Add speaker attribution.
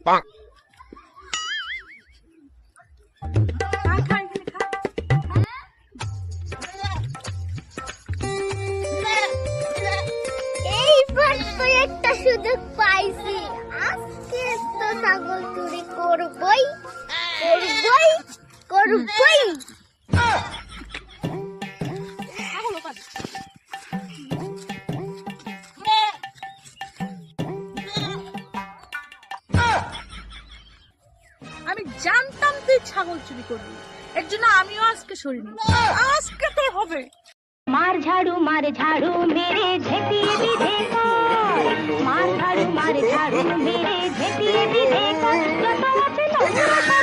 Speaker 1: এইবার তো একটা সুযোগ পাইছি, আজকে তো ছাগল চুরি করবই করবই করবই।
Speaker 2: আমি জানতাম তুই ছাগল চুরি করবি, এর জন্য আমিও আজকে সরিনি। আজকে তোর হবে।
Speaker 3: मार झाड़ू मेरे झेती भी देखो, मार झाड़ू मेरे झेती भी देखो, जो तो